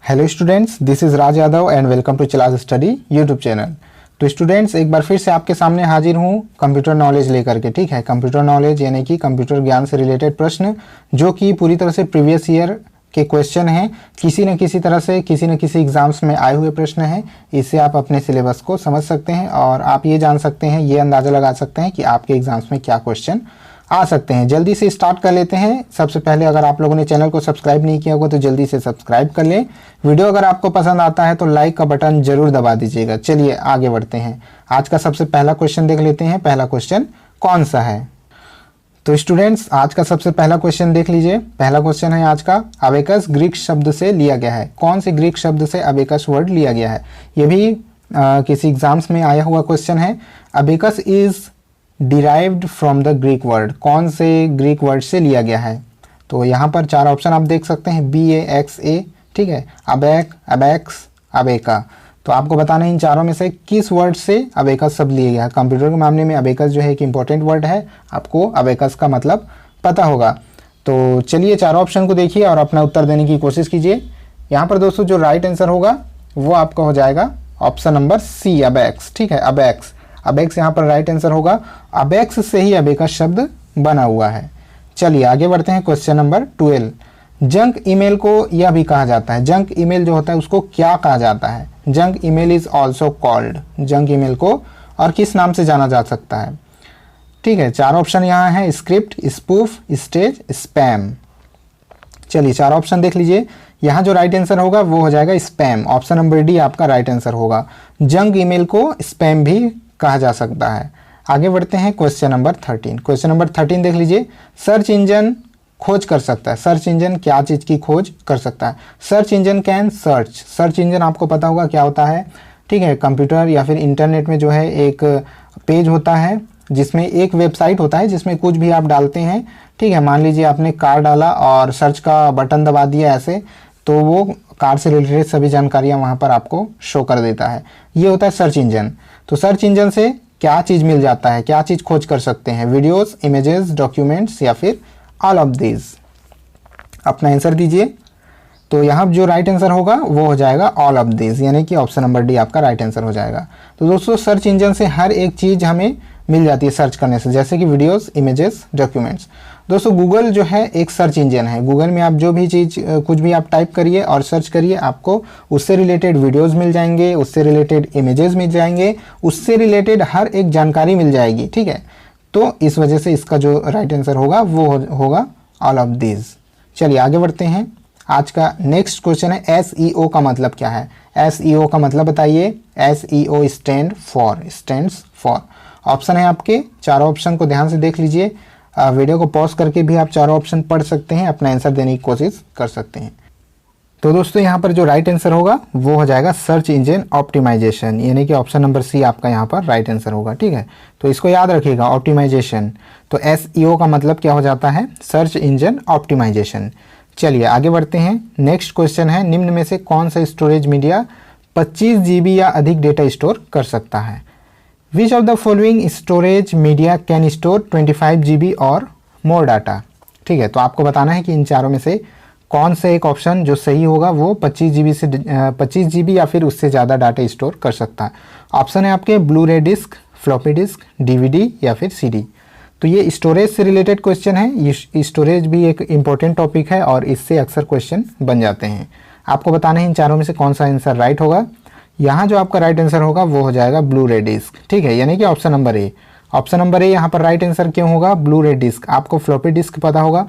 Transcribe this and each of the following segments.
Hello students, this is Raj Yadav and welcome to चिलाज study YouTube channel. तो students, एक बार फिर से आपके सामने हाजिर हूँ कंप्यूटर नॉलेज लेकर के। ठीक है, कंप्यूटर नॉलेज यानी कि कंप्यूटर ज्ञान से रिलेटेड प्रश्न जो कि पूरी तरह से प्रीवियस ईयर के क्वेश्चन हैं, किसी न किसी तरह से किसी न किसी एग्जाम्स में आए हुए प्रश्न हैं। इससे आप अपने सिलेबस को समझ सकते हैं और आप ये जान सकते हैं, ये अंदाज़ा लगा सकते हैं कि आपके एग्जाम्स में क्या क्वेश्चन आ सकते हैं। जल्दी से स्टार्ट कर लेते हैं। सबसे पहले अगर आप लोगों ने चैनल को सब्सक्राइब नहीं किया होगा तो जल्दी से सब्सक्राइब कर लें। वीडियो अगर आपको पसंद आता है तो लाइक का बटन जरूर दबा दीजिएगा। चलिए आगे बढ़ते हैं। आज का सबसे पहला क्वेश्चन देख लेते हैं। पहला क्वेश्चन कौन सा है? तो स्टूडेंट्स, आज का सबसे पहला क्वेश्चन देख लीजिए। पहला क्वेश्चन है आज का, अबेकस ग्रीक शब्द से लिया गया है। कौन से ग्रीक शब्द से अबेकस वर्ड लिया गया है? ये भी किसी एग्जाम्स में आया हुआ क्वेश्चन है। Abacus is derived from the Greek word. कौन से ग्रीक वर्ड से लिया गया है? तो यहाँ पर चार ऑप्शन आप देख सकते हैं, BAXA, ठीक है, अबैक, अबैक्स, अबेका। तो आपको बताना है इन चारों में से किस वर्ड से अबेकस शब्द लिया गया है। कंप्यूटर के मामले में अबेकस जो है एक इंपॉर्टेंट वर्ड है, आपको अबेकस का मतलब पता होगा। तो चलिए चारों ऑप्शन को देखिए और अपना उत्तर देने की कोशिश कीजिए। यहाँ पर दोस्तों जो राइट आंसर होगा वो आपका हो जाएगा ऑप्शन नंबर C, अबैक्स। ठीक है, अबैक्स, अबेक्स यहाँ पर राइट आंसर होगा। अबेक्स से ही अबेकस शब्द बना हुआ है। चलिए आगे बढ़ते हैं। क्वेश्चन नंबर 12, जंक ईमेल को यह भी कहा जाता है। जंक ईमेल जो होता है उसको क्या कहा जाता है? Junk email is also called. Junk email को और किस नाम से जाना जा सकता है? ठीक है, चार ऑप्शन यहाँ है, स्क्रिप्ट, स्पूफ, स्टेज, स्पैम। चलिए चार ऑप्शन देख लीजिए। यहाँ जो राइट आंसर होगा वो हो जाएगा स्पैम। ऑप्शन नंबर डी आपका राइट आंसर होगा। जंक ईमेल को स्पैम भी कहा जा सकता है। आगे बढ़ते हैं। Question number 13। क्वेश्चन नंबर 13 देख लीजिए। सर्च इंजन खोज कर सकता है। सर्च इंजन क्या चीज़ की खोज कर सकता है? Search engine can search. Search engine आपको पता होगा क्या होता है। ठीक है, कंप्यूटर या फिर इंटरनेट में जो है एक पेज होता है जिसमें एक वेबसाइट होता है जिसमें कुछ भी आप डालते हैं। ठीक है, मान लीजिए आपने कार डाला और सर्च का बटन दबा दिया ऐसे, तो वो कार से रिलेटेड सभी जानकारियाँ वहाँ पर आपको शो कर देता है। ये होता है सर्च इंजन। तो सर्च इंजन से क्या चीज़ मिल जाता है, क्या चीज़ खोज कर सकते हैं? वीडियोस, इमेजेस, डॉक्यूमेंट्स या फिर ऑल ऑफ दीज। अपना आंसर दीजिए। तो यहाँ जो राइट आंसर होगा वो हो जाएगा ऑल ऑफ दीज, यानी कि ऑप्शन नंबर डी आपका राइट आंसर हो जाएगा। तो दोस्तों सर्च इंजन से हर एक चीज़ हमें मिल जाती है सर्च करने से, जैसे कि वीडियोस, इमेजेस, डॉक्यूमेंट्स। दोस्तों गूगल जो है एक सर्च इंजन है। गूगल में आप जो भी चीज़ कुछ भी आप टाइप करिए और सर्च करिए, आपको उससे रिलेटेड वीडियोस मिल जाएंगे, उससे रिलेटेड इमेजेस मिल जाएंगे, उससे रिलेटेड हर एक जानकारी मिल जाएगी। ठीक है, तो इस वजह से इसका जो राइट आंसर होगा वो होगा ऑल ऑफ दीज। चलिए आगे बढ़ते हैं। आज का नेक्स्ट क्वेश्चन है, SEO का मतलब क्या है? SEO का मतलब बताइए। SEO stands for. ऑप्शन है आपके, चारों ऑप्शन को ध्यान से देख लीजिए। वीडियो को पॉज करके भी आप चारों ऑप्शन पढ़ सकते हैं, अपना आंसर देने की कोशिश कर सकते हैं। तो दोस्तों यहाँ पर जो राइट आंसर होगा वो हो जाएगा सर्च इंजन ऑप्टिमाइजेशन, यानी कि ऑप्शन नंबर C आपका यहाँ पर राइट आंसर होगा। ठीक है, तो इसको याद रखिएगा, ऑप्टिमाइजेशन। तो SEO का मतलब क्या हो जाता है? Search engine optimisation. चलिए आगे बढ़ते हैं। नेक्स्ट क्वेश्चन है, निम्न में से कौन सा स्टोरेज मीडिया 25 GB या अधिक डेटा स्टोर कर सकता है? विच of the following storage media can store 25 GB और मोर डाटा? ठीक है, तो आपको बताना है कि इन चारों में से कौन सा एक ऑप्शन जो सही होगा वो 25 GB या फिर उससे ज़्यादा डाटा स्टोर कर सकता है। ऑप्शन है आपके ब्लू रे डिस्क, फ्लॉपी डिस्क, DVD या फिर CD। तो ये स्टोरेज से रिलेटेड क्वेश्चन है। ये स्टोरेज भी एक इम्पॉर्टेंट टॉपिक है और इससे अक्सर क्वेश्चन बन जाते हैं। आपको बताना है इन चारों में से कौन सा आंसर राइट होगा। यहाँ जो आपका राइट आंसर होगा वो हो जाएगा ब्लू रे डिस्क। ठीक है, यानी कि option number A। Option number A यहाँ पर राइट आंसर क्यों होगा? ब्लू रे डिस्क। आपको फ्लॉपी डिस्क पता होगा।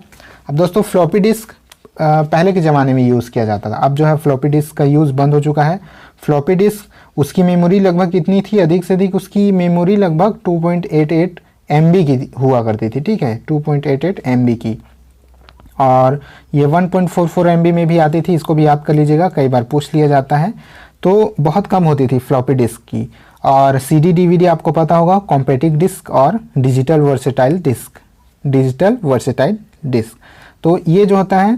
अब दोस्तों फ्लॉपी डिस्क पहले के ज़माने में यूज़ किया जाता था, अब जो है फ्लॉपी डिस्क का यूज़ बंद हो चुका है। फ्लॉपी डिस्क उसकी मेमोरी लगभग कितनी थी? अधिक से अधिक उसकी मेमोरी लगभग 2.88 MB की हुआ करती थी। ठीक है, 2.88 MB की, और ये 1.44 MB में भी आती थी। इसको भी याद कर लीजिएगा, कई बार पूछ लिया जाता है। तो बहुत कम होती थी फ्लॉपी डिस्क की। और CD DVD आपको पता होगा, कॉम्पैक्ट डिस्क और डिजिटल वर्सेटाइल डिस्क। तो ये जो होता है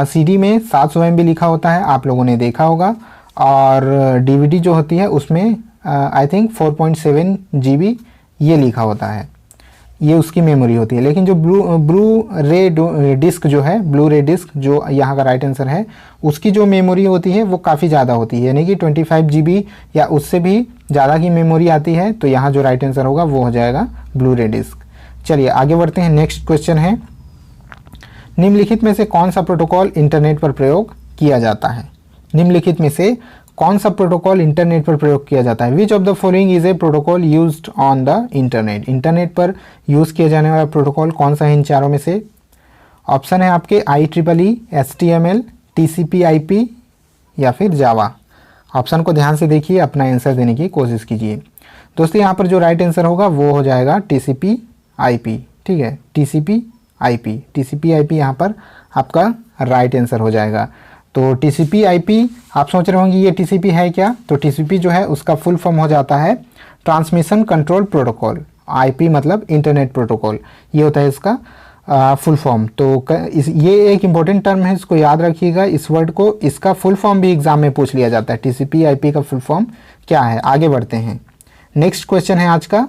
CD में 700 MB लिखा होता है, आप लोगों ने देखा होगा। और DVD जो होती है उसमें आई थिंक 4.7 GB ये लिखा होता है। ये उसकी मेमोरी होती है। लेकिन जो ब्लू रे डिस्क जो है, ब्लू रे डिस्क जो यहाँ का राइट आंसर है, उसकी जो मेमोरी होती है वो काफ़ी ज़्यादा होती है, यानी कि 25 GB या उससे भी ज़्यादा की मेमोरी आती है। तो यहाँ जो राइट आंसर होगा वो हो जाएगा ब्लू रे डिस्क। चलिए आगे बढ़ते हैं। नेक्स्ट क्वेश्चन है, निम्नलिखित में से कौन सा प्रोटोकॉल इंटरनेट पर प्रयोग किया जाता है? निम्नलिखित में से कौन सा प्रोटोकॉल इंटरनेट पर प्रयोग किया जाता है? विच of the following is a protocol used on the internet? Internet पर यूज किया जाने वाला प्रोटोकॉल कौन सा है इन चारों में से? ऑप्शन है आपके IEEE, HTML, TCP/IP या फिर जावा। ऑप्शन को ध्यान से देखिए, अपना आंसर देने की कोशिश कीजिए। दोस्तों यहाँ पर जो राइट आंसर होगा वो हो जाएगा TCP/IP। ठीक है, TCP/IP। TCP/IP यहाँ पर आपका राइट आंसर हो जाएगा। तो TCP/IP, आप सोच रहे होंगे ये TCP है क्या? तो TCP जो है उसका फुल फॉर्म हो जाता है ट्रांसमिशन कंट्रोल प्रोटोकॉल। IP मतलब इंटरनेट प्रोटोकॉल, ये होता है इसका फुल फॉर्म। तो ये एक इम्पॉर्टेंट टर्म है, इसको याद रखिएगा। इस वर्ड को, इसका फुल फॉर्म भी एग्जाम में पूछ लिया जाता है। TCP/IP का फुल फॉर्म क्या है? आगे बढ़ते हैं। नेक्स्ट क्वेश्चन है आज का,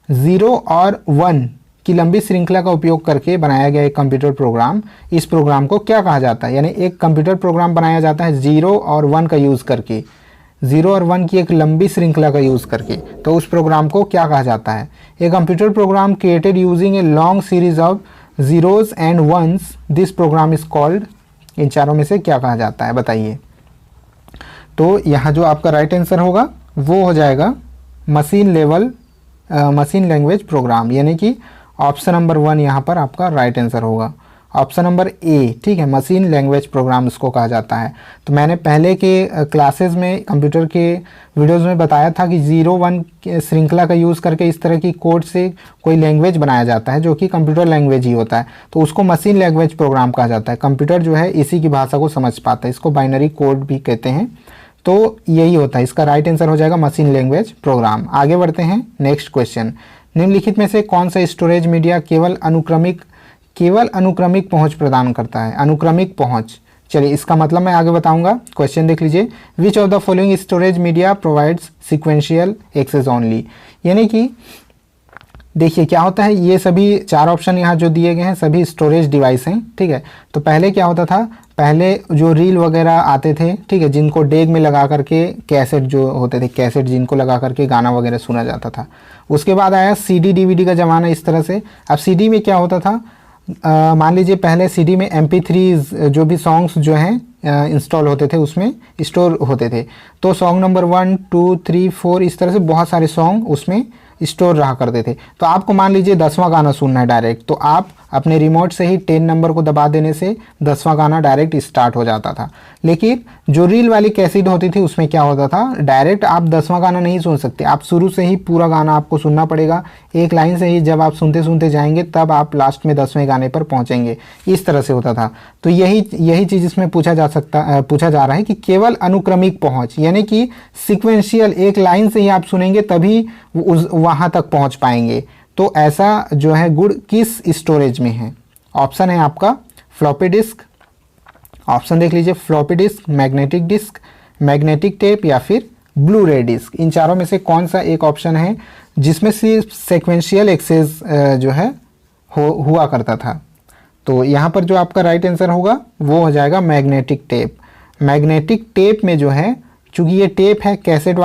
0 और 1 की लंबी श्रृंखला का उपयोग करके बनाया गया एक कंप्यूटर प्रोग्राम, इस प्रोग्राम को क्या कहा जाता है? यानी एक कंप्यूटर प्रोग्राम बनाया जाता है 0 और 1 का यूज़ करके, 0 और 1 की एक लंबी श्रृंखला का यूज़ करके, तो उस प्रोग्राम को क्या कहा जाता है? A computer program created using a long series of zeros and ones, this program is called. इन चारों में से क्या कहा जाता है बताइए? तो यहाँ जो आपका राइट आंसर होगा वो हो जाएगा मशीन लैंग्वेज प्रोग्राम, यानी कि ऑप्शन नंबर 1 यहाँ पर आपका राइट आंसर होगा, ऑप्शन नंबर ए। ठीक है, मशीन लैंग्वेज प्रोग्राम इसको कहा जाता है। तो मैंने पहले के क्लासेस में, कंप्यूटर के वीडियोस में बताया था कि 0-1 श्रृंखला का यूज़ करके इस तरह की कोड से कोई लैंग्वेज बनाया जाता है जो कि कंप्यूटर लैंग्वेज ही होता है, तो उसको मशीन लैंग्वेज प्रोग्राम कहा जाता है। कंप्यूटर जो है इसी की भाषा को समझ पाता है, इसको बाइनरी कोड भी कहते हैं। तो यही होता है, इसका राइट आंसर हो जाएगा मशीन लैंग्वेज प्रोग्राम। आगे बढ़ते हैं। नेक्स्ट क्वेश्चन, निम्नलिखित में से कौन सा स्टोरेज मीडिया केवल अनुक्रमिक पहुंच प्रदान करता है? अनुक्रमिक पहुंच, चलिए इसका मतलब मैं आगे बताऊंगा। क्वेश्चन देख लीजिए, which of the following storage media provides sequential access only? यानी कि देखिए क्या होता है, ये सभी 4 ऑप्शन यहाँ जो दिए गए हैं सभी स्टोरेज डिवाइस हैं। ठीक है, तो पहले क्या होता था, पहले जो रील वगैरह आते थे, ठीक है, जिनको डेग में लगा करके, कैसेट जो होते थे, कैसेट जिनको लगा करके गाना वगैरह सुना जाता था। उसके बाद आया CD DVD का ज़माना इस तरह से। अब CD में क्या होता था, मान लीजिए पहले CD में MP3 जो भी सॉन्ग्स जो हैं इंस्टॉल होते थे उसमें स्टोर होते थे, तो सॉन्ग नंबर 1, 2, 3, 4 इस तरह से बहुत सारे सॉन्ग उसमें स्टोर रहा करते थे। तो आपको मान लीजिए 10वां गाना सुनना है डायरेक्ट, तो आप अपने रिमोट से ही 10 नंबर को दबा देने से 10वां गाना डायरेक्ट स्टार्ट हो जाता था। लेकिन जो रील वाली कैसेट होती थी उसमें क्या होता था, डायरेक्ट आप 10वां गाना नहीं सुन सकते, आप शुरू से ही पूरा गाना आपको सुनना पड़ेगा, एक लाइन से ही जब आप सुनते सुनते जाएंगे तब आप लास्ट में 10वें गाने पर पहुंचेंगे, इस तरह से होता था। तो यही चीज़ इसमें पूछा जा रहा है कि केवल अनुक्रमिक पहुँच, यानी कि सिक्वेंशियल, एक लाइन से ही आप सुनेंगे तभी वहाँ तक पहुँच पाएंगे। तो ऐसा जो है गुण किस स्टोरेज में है? ऑप्शन है आपका फ्लॉपी डिस्क, ऑप्शन देख लीजिए, floppy disk, magnetic disk, magnetic tape या फिर ब्लू रे डिस्क। इन चारों में से कौन सा एक ऑप्शन है जिसमें सिर्फ सेक्वेंशियल एक्सेस जो है हुआ करता था? तो यहाँ पर जो आपका राइट आंसर होगा वो हो जाएगा मैग्नेटिक टेप। मैग्नेटिक टेप में जो है, चूँकि ये टेप है, कैसेट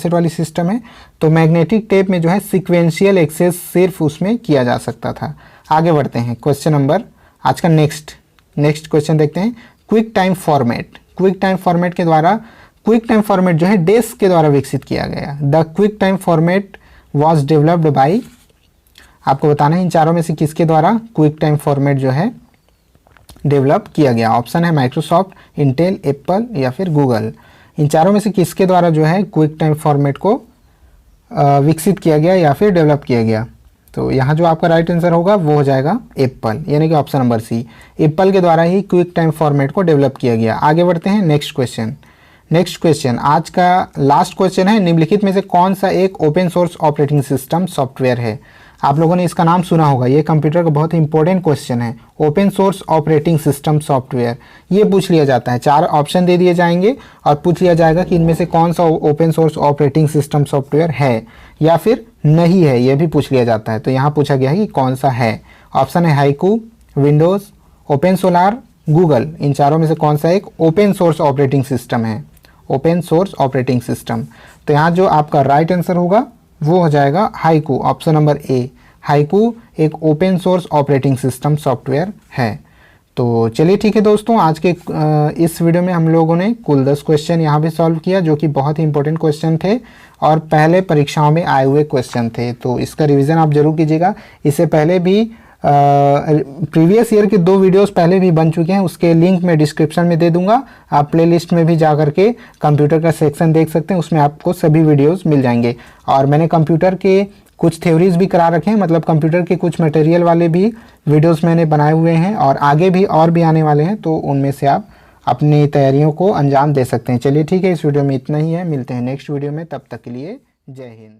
वाली सिस्टम है, तो मैग्नेटिक टेप में जो है सिक्वेंशियल एक्सेस सिर्फ उसमें किया जा सकता था। आगे बढ़ते हैं, क्वेश्चन नंबर आज का नेक्स्ट क्वेश्चन देखते हैं। क्विक टाइम फॉर्मेट जो है डेस्क के द्वारा विकसित किया गया। The quick time format was developed by, आपको बताना है इन चारों में से किसके द्वारा क्विक टाइम फॉर्मेट जो है डेवलप किया गया। ऑप्शन है माइक्रोसॉफ्ट, इंटेल, एप्पल या फिर गूगल। इन चारों में से किसके द्वारा जो है क्विक टाइम फॉर्मेट को विकसित किया गया या फिर डेवलप किया गया? तो यहाँ जो आपका राइट आंसर होगा वो हो जाएगा एप्पल, यानी कि ऑप्शन नंबर सी, एप्पल के द्वारा ही क्विक टाइम फॉर्मेट को डेवलप किया गया। आगे बढ़ते हैं। नेक्स्ट क्वेश्चन आज का लास्ट क्वेश्चन है, निम्नलिखित में से कौन सा एक open source operating system software है? आप लोगों ने इसका नाम सुना होगा, ये कंप्यूटर का बहुत ही इंपॉर्टेंट क्वेश्चन है। Open source operating system software, ये पूछ लिया जाता है। 4 ऑप्शन दे दिए जाएंगे और पूछ लिया जाएगा कि इनमें से कौन सा open source operating system software है या फिर नहीं है ये भी पूछ लिया जाता है। तो यहाँ पूछा गया है कि कौन सा है। ऑप्शन है Haiku, Windows, open solar, Google. इन चारों में से कौन सा एक ओपन सोर्स ऑपरेटिंग सिस्टम है, ओपन सोर्स ऑपरेटिंग सिस्टम। तो यहाँ जो आपका राइट आंसर होगा वो हो जाएगा Haiku, option number A. Haiku एक open source operating system software है। तो चलिए ठीक है दोस्तों, आज के इस वीडियो में हम लोगों ने कुल 10 क्वेश्चन यहाँ भी सॉल्व किया, जो कि बहुत ही इंपॉर्टेंट क्वेश्चन थे और पहले परीक्षाओं में आए हुए क्वेश्चन थे। तो इसका रिवीजन आप जरूर कीजिएगा। इससे पहले भी प्रीवियस ईयर के 2 वीडियोस पहले भी बन चुके हैं, उसके लिंक मैं डिस्क्रिप्शन में दे दूंगा। आप प्लेलिस्ट में भी जा करके कंप्यूटर का सेक्शन देख सकते हैं, उसमें आपको सभी वीडियोस मिल जाएंगे। और मैंने कंप्यूटर के कुछ थ्योरीज भी करा रखे हैं, मतलब कंप्यूटर के कुछ मटेरियल वाले भी वीडियोस मैंने बनाए हुए हैं और आगे भी और भी आने वाले हैं, तो उनमें से आप अपनी तैयारियों को अंजाम दे सकते हैं। चलिए ठीक है, इस वीडियो में इतना ही है, मिलते हैं नेक्स्ट वीडियो में, तब तक के लिए जय हिंद।